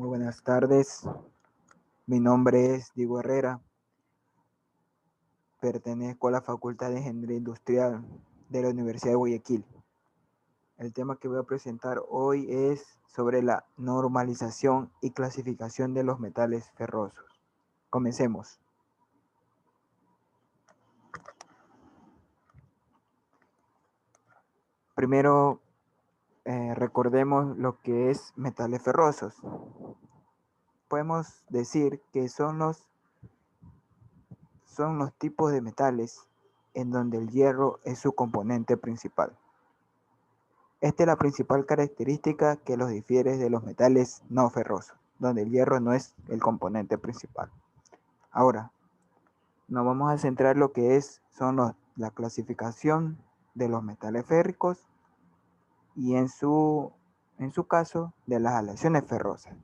Muy buenas tardes. Mi nombre es Diego Herrera. Pertenezco a la Facultad de Ingeniería Industrial de la Universidad de Guayaquil. El tema que voy a presentar hoy es sobre la normalización y clasificación de los metales ferrosos. Comencemos. Primero, recordemos lo que es metales ferrosos. Podemos decir que son los tipos de metales en donde el hierro es su componente principal. Esta es la principal característica que los difiere de los metales no ferrosos, donde el hierro no es el componente principal. Ahora, nos vamos a centrar en lo que la clasificación de los metales férricos y en su caso de las aleaciones ferrosas.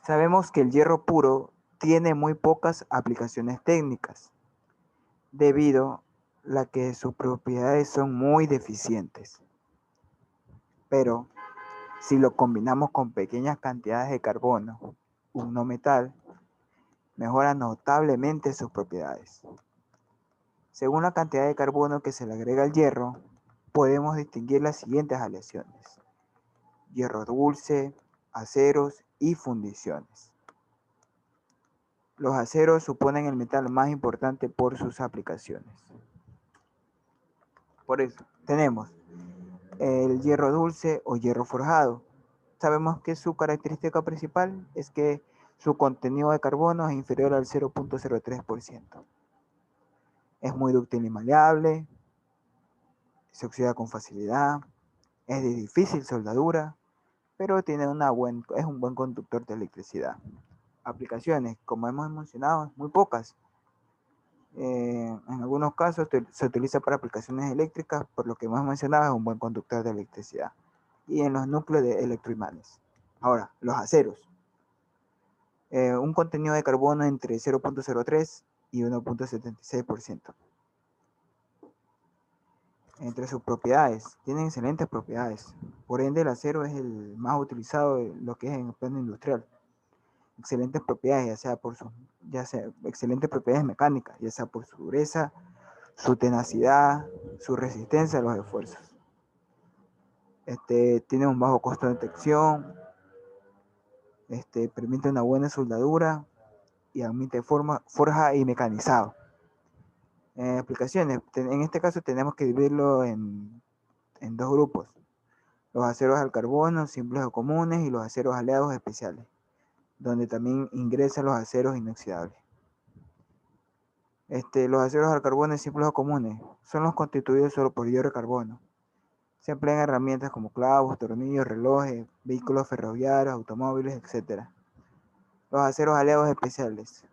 Sabemos que el hierro puro tiene muy pocas aplicaciones técnicas, debido a que sus propiedades son muy deficientes. Pero si lo combinamos con pequeñas cantidades de carbono, un no metal, mejora notablemente sus propiedades. Según la cantidad de carbono que se le agrega al hierro, podemos distinguir las siguientes aleaciones: hierro dulce, aceros y fundiciones. Los aceros suponen el metal más importante por sus aplicaciones. Por eso, tenemos el hierro dulce o hierro forjado. Sabemos que su característica principal es que su contenido de carbono es inferior al 0.03%. Es muy dúctil y maleable, se oxida con facilidad, es de difícil soldadura, pero es un buen conductor de electricidad. Aplicaciones, como hemos mencionado, muy pocas. En algunos casos se utiliza para aplicaciones eléctricas, por lo que hemos mencionado, es un buen conductor de electricidad. Y en los núcleos de electroimanes. Ahora, los aceros. Un contenido de carbono entre 0.03 y 1.76%. Entre sus propiedades, tienen excelentes propiedades. Por ende, el acero es el más utilizado de lo que es en el plano industrial. Excelentes propiedades, excelentes propiedades mecánicas, ya sea por su dureza, su tenacidad, su resistencia a los esfuerzos. Tiene un bajo costo de detección, permite una buena soldadura y admite forja y mecanizado. Aplicaciones, en este caso tenemos que dividirlo en dos grupos: los aceros al carbono simples o comunes y los aceros aleados especiales, donde también ingresan los aceros inoxidables. Los aceros al carbono simples o comunes son los constituidos solo por hierro y carbono. Se emplean herramientas como clavos, tornillos, relojes, vehículos ferroviarios, automóviles, etc. Los aceros aleados especiales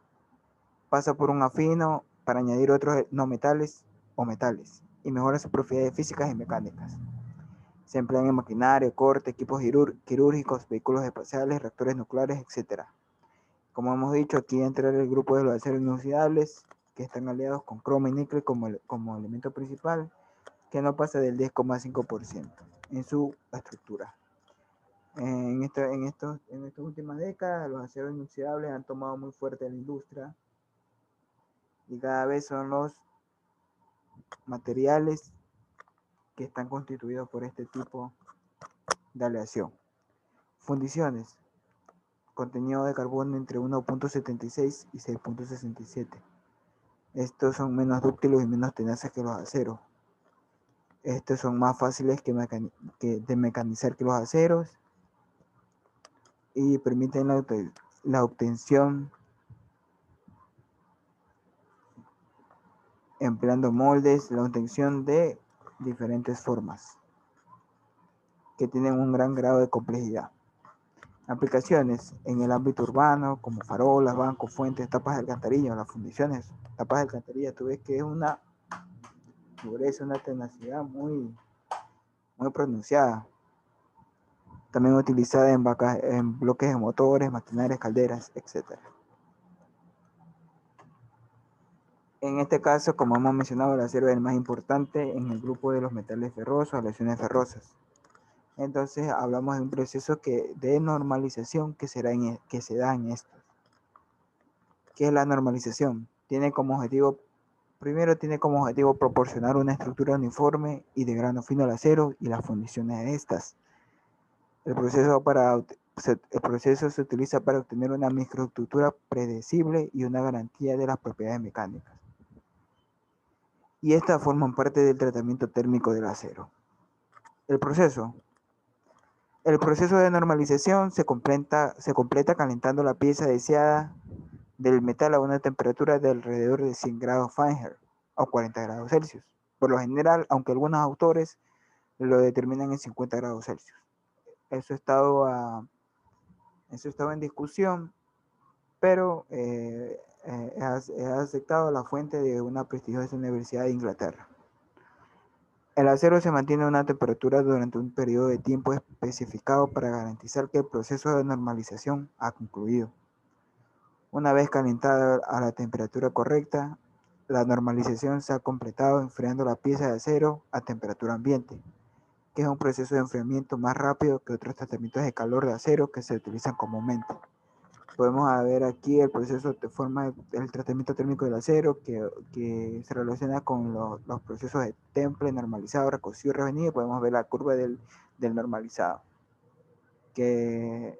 pasa por un afino para añadir otros no metales o metales y mejora sus propiedades físicas y mecánicas. Se emplean en maquinaria, corte, equipos quirúrgicos, vehículos espaciales, reactores nucleares, etc. Como hemos dicho, aquí entra el grupo de los aceros inoxidables, que están aliados con cromo y níquel como elemento principal, que no pasa del 10,5% en su estructura. En estas últimas décadas, los aceros inoxidables han tomado muy fuerte en la industria y cada vez son los materiales que están constituidos por este tipo de aleación. Fundiciones. Contenido de carbono entre 1.76 y 6.67. Estos son menos dúctiles y menos tenaces que los aceros. Estos son más fáciles de mecanizar que los aceros y permiten la obtención empleando moldes, la obtención de diferentes formas que tienen un gran grado de complejidad. Aplicaciones en el ámbito urbano como farolas, bancos, fuentes, tapas de alcantarilla. Las fundiciones, tapas de alcantarilla, tú ves que es una dureza, una tenacidad muy pronunciada. También utilizada en bloques de motores, maquinarias, calderas, etc. En este caso, como hemos mencionado, el acero es el más importante en el grupo de los metales ferrosos, aleaciones ferrosas. Entonces hablamos de un proceso de normalización que se da en esto. ¿Qué es la normalización? Primero tiene como objetivo proporcionar una estructura uniforme y de grano fino al acero y las fundiciones de estas. El proceso se utiliza para obtener una microestructura predecible y una garantía de las propiedades mecánicas. Y estas forman parte del tratamiento térmico del acero. El proceso de normalización se completa calentando la pieza deseada del metal a una temperatura de alrededor de 100 grados Fahrenheit o 40 grados Celsius. Por lo general, aunque algunos autores lo determinan en 50 grados Celsius. Eso ha estado en discusión, pero es aceptado la fuente de una prestigiosa universidad de Inglaterra. El acero se mantiene a una temperatura durante un periodo de tiempo especificado para garantizar que el proceso de normalización ha concluido. Una vez calentada a la temperatura correcta, la normalización se ha completado enfriando la pieza de acero a temperatura ambiente, que es un proceso de enfriamiento más rápido que otros tratamientos de calor de acero que se utilizan comúnmente. Podemos ver aquí el proceso de forma del tratamiento térmico del acero que se relaciona con los procesos de temple, normalizado, recocido y revenido. Y podemos ver la curva del normalizado, que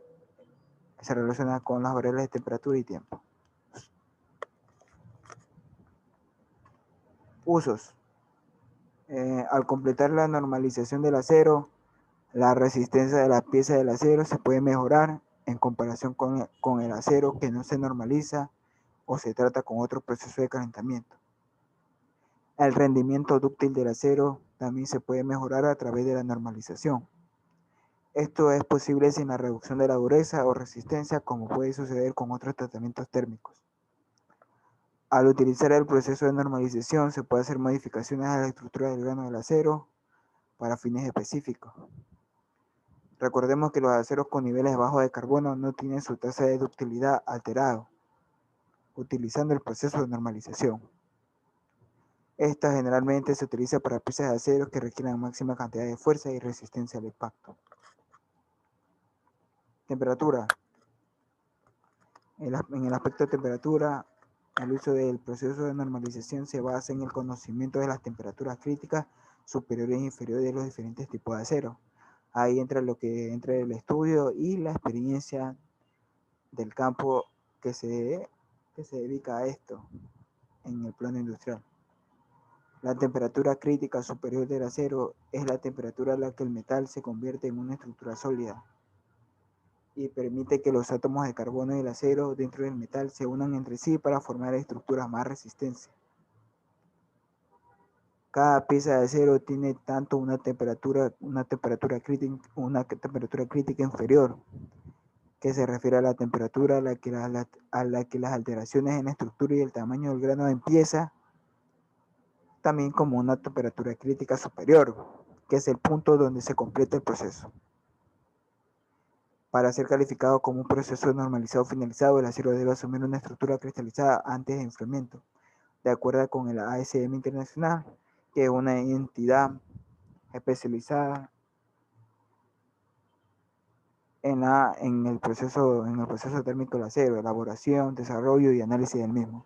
se relaciona con las variables de temperatura y tiempo. Usos. Al completar la normalización del acero, la resistencia de la pieza del acero se puede mejorar en comparación con el acero que no se normaliza o se trata con otro proceso de calentamiento. El rendimiento dúctil del acero también se puede mejorar a través de la normalización. Esto es posible sin la reducción de la dureza o resistencia, como puede suceder con otros tratamientos térmicos. Al utilizar el proceso de normalización se puede hacer modificaciones a la estructura del grano del acero para fines específicos. Recordemos que los aceros con niveles bajos de carbono no tienen su tasa de ductilidad alterado, utilizando el proceso de normalización. Esta generalmente se utiliza para piezas de acero que requieren máxima cantidad de fuerza y resistencia al impacto. Temperatura. En el aspecto de temperatura, el uso del proceso de normalización se basa en el conocimiento de las temperaturas críticas superiores e inferiores de los diferentes tipos de acero. Ahí entra el estudio y la experiencia del campo que se dedica a esto en el plano industrial. La temperatura crítica superior del acero es la temperatura a la que el metal se convierte en una estructura sólida y permite que los átomos de carbono y el acero dentro del metal se unan entre sí para formar estructuras más resistentes. Cada pieza de acero tiene tanto una temperatura crítica inferior, que se refiere a la temperatura a la que las alteraciones en la estructura y el tamaño del grano empieza, también como una temperatura crítica superior, que es el punto donde se completa el proceso. Para ser calificado como un proceso normalizado finalizado, el acero debe asumir una estructura cristalizada antes de enfriamiento, de acuerdo con el ASM Internacional, que es una entidad especializada en el proceso térmico del acero, elaboración, desarrollo y análisis del mismo.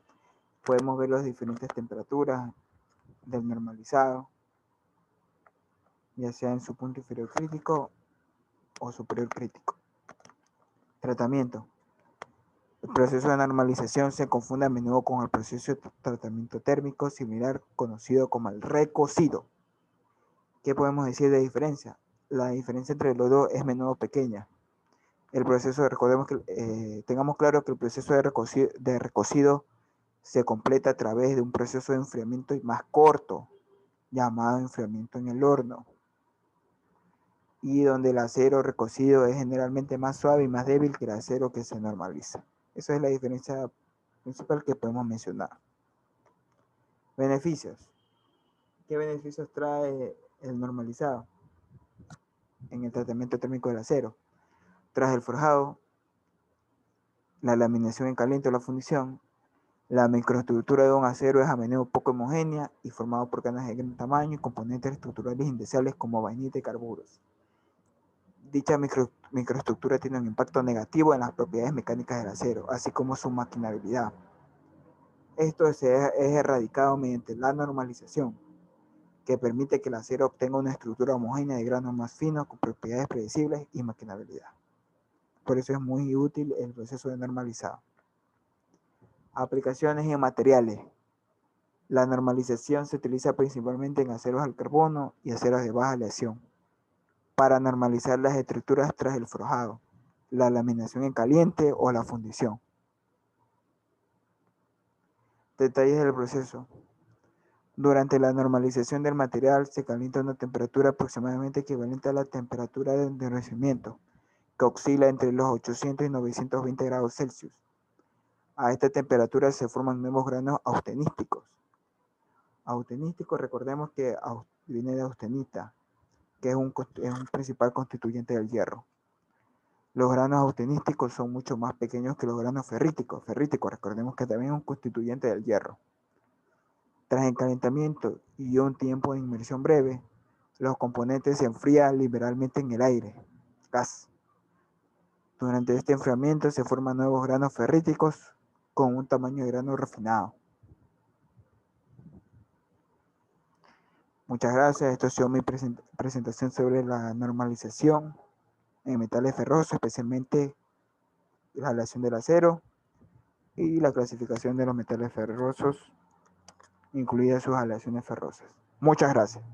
Podemos ver las diferentes temperaturas del normalizado, ya sea en su punto inferior crítico o superior crítico. Tratamiento. El proceso de normalización se confunde a menudo con el proceso de tratamiento térmico similar conocido como el recocido. ¿Qué podemos decir de diferencia? La diferencia entre los dos es menudo pequeña. Tengamos claro que el proceso de recocido se completa a través de un proceso de enfriamiento más corto, llamado enfriamiento en el horno, y donde el acero recocido es generalmente más suave y más débil que el acero que se normaliza. Esa es la diferencia principal que podemos mencionar. Beneficios. ¿Qué beneficios trae el normalizado en el tratamiento térmico del acero? Tras el forjado, la laminación en caliente o la fundición, la microestructura de un acero es a menudo poco homogénea y formado por cadenas de gran tamaño y componentes estructurales indeseables como vainita y carburos. Dicha microestructura tiene un impacto negativo en las propiedades mecánicas del acero, así como su maquinabilidad. Esto es erradicado mediante la normalización, que permite que el acero obtenga una estructura homogénea de granos más finos con propiedades predecibles y maquinabilidad. Por eso es muy útil el proceso de normalizado. Aplicaciones en materiales. La normalización se utiliza principalmente en aceros al carbono y aceros de baja aleación para normalizar las estructuras tras el forjado, la laminación en caliente o la fundición. Detalles del proceso. Durante la normalización del material se calienta a una temperatura aproximadamente equivalente a la temperatura de endurecimiento, que oscila entre los 800 y 920 grados Celsius. A esta temperatura se forman nuevos granos austenísticos. Austenístico, recordemos que viene de austenita, que es un principal constituyente del hierro. Los granos austenísticos son mucho más pequeños que los granos ferríticos. Ferríticos, recordemos que también es un constituyente del hierro. Tras el calentamiento y un tiempo de inmersión breve, los componentes se enfrían liberalmente en el aire, gas. Durante este enfriamiento se forman nuevos granos ferríticos con un tamaño de grano refinado. Muchas gracias. Esto ha sido mi presentación sobre la normalización en metales ferrosos, especialmente la aleación del acero y la clasificación de los metales ferrosos, incluidas sus aleaciones ferrosas. Muchas gracias.